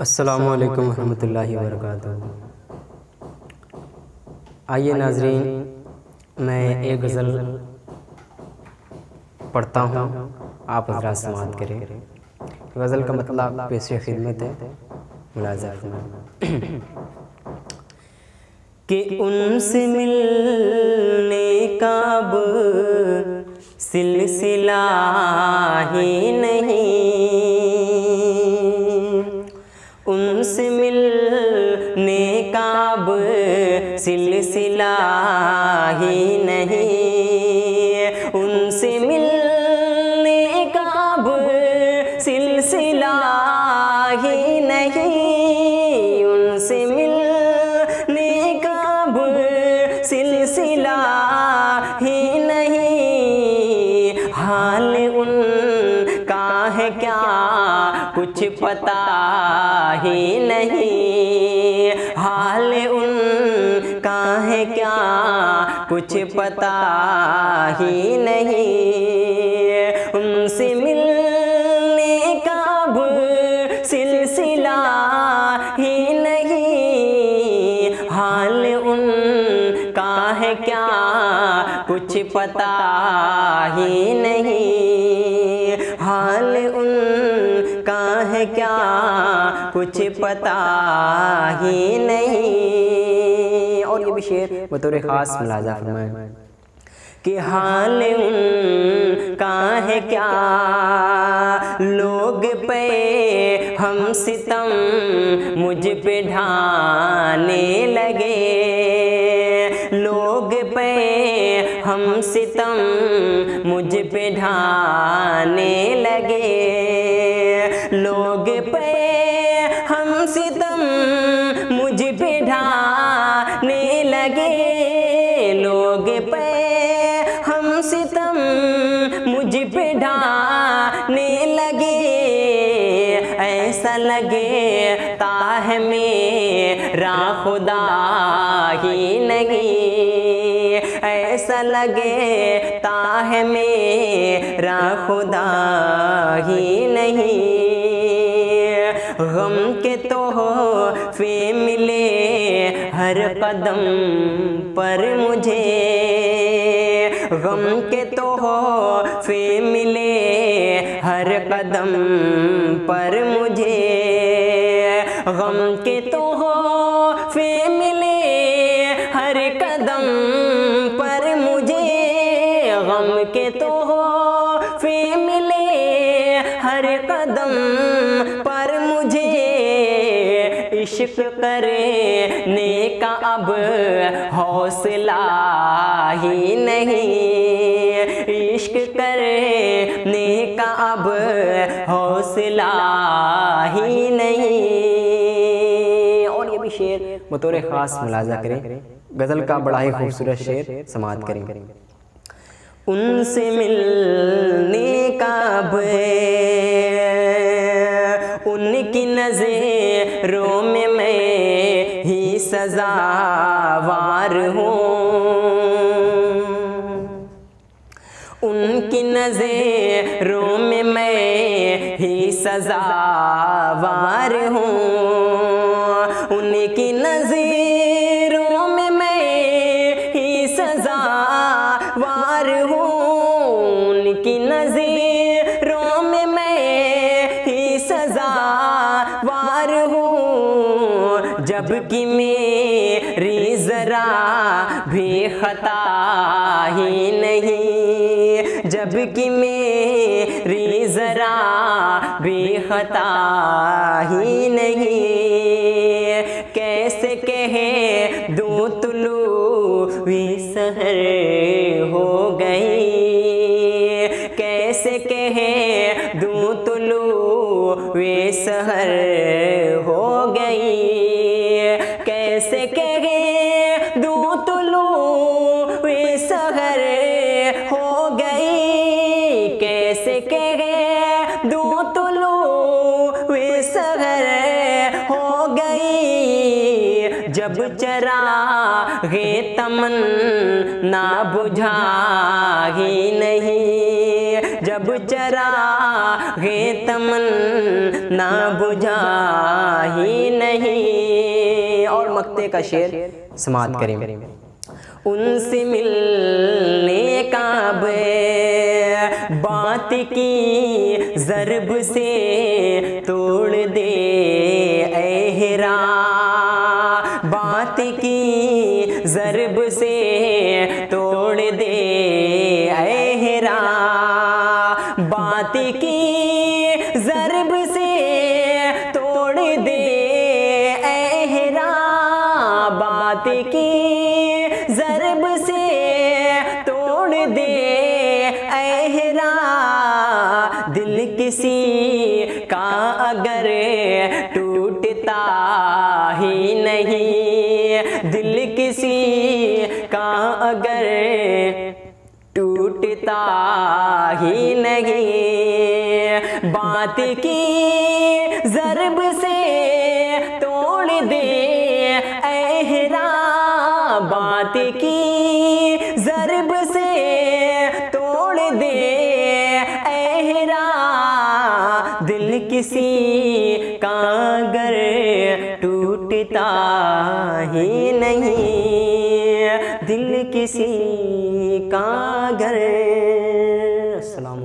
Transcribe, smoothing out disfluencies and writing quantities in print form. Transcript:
अस्सलामु अलैकुम रहमतुल्लाहि व बरकातुहू। आइए नाज़रीन, मैं एक गज़ल पढ़ता हूँ, आप हज़रात समाअत करें। गज़ल का मतलब पेश खिदमत है, मुलाज़ा फरमाएं कि उनसे मिलने का अब सिलसिला ही नहीं, उनसे मिलने का अब सिलसिला ही नहीं, उनसे मिलने का अब सिलसिला ही नहीं, उनसे मिलने का अब सिलसिला ही नहीं। हाल उनका है क्या कुछ पता ही नहीं, हाल उनका है क्या कुछ पता ही नहीं, उनसे मिलने का अब सिलसिला ही नहीं। हाल उनका है क्या कुछ पता ही नहीं, हाल उनका है क्या कुछ पता ही नहीं। और ये भी शेर बतौर ख़ास मुलाज़ा फरमाएं कि हाल उनका है क्या लोग पे हम सितम मुझ पे ढाने लगे, लोग पे हम सितम मुझ पे ढाने लगे, लोग पे हम सितम मुझ पे ढाने लगे, लोग पे हम सितम मुझ पे ढाने लगे। ऐसा लगे ताह मेरा खुदा ही नहीं, ऐसा लगे ताह मेरा खुदा ही नहीं। गम के तोहफे मिले हर कदम पर मुझे, गम के तोहफे मिले हर कदम पर मुझे, गम के तोहफे मिले हर कदम पर मुझे, गम के तोहफे मिले हर कदम पर मुझे। इश्क करने का अब हौसला ही नहीं, इश्क करने का अब हौसला ही नहीं। और ये भी शेर बतौर ख़ास मुलाज़ा करें, गज़ल का बड़ा ही खूबसूरत शेर समाअत करें। उनसे मिलने का अब उनकी नज़रों में मैं ही सज़ावार हूँ, उनकी नज़रों में मैं ही सज़ावार हूँ, उनकी नज़रों में मैं ही सज़ावार हूँ, उनकी नज़रों में मैं ही सज़ावार हूँ। जबकि मेरी ज़रा भी खता ही नहीं, जबकि मेरी ज़रा भी खता ही नहीं। कैसे कहे दूँ तुलूए सहर हो गई, कैसे कहे दूँ तुलूए सहर हो गई, कैसे कहे दूँ तुलूए सहर हो गई, कैसे कहे दूँ तुलूए सहर हो गई। जब चराग़े तमन्ना बुझा ही नहीं, जब चरागे तमन्ना बुझा ही नहीं। और मक्ते का शेर समाअत करें। उनसे मिलने का बात की ज़रब से तोड़ दे एहरा, बात की ज़रब से तोड़ दे एहरा, बात की ज़रब से तोड़ दे एहरा, बात की ज़रब से तोड़ दे एहरा। दिल किसी का अगर टूटता ही नहीं, दिल किसी का अगर टूटता ही नहीं, बात की ज़रब से तोड़ दे एहरा, बात की ज़रब से तोड़ दे एहरा। दिल किसी का अगर टूटता ही नहीं, दिल किसी का अगर। अस्सलाम।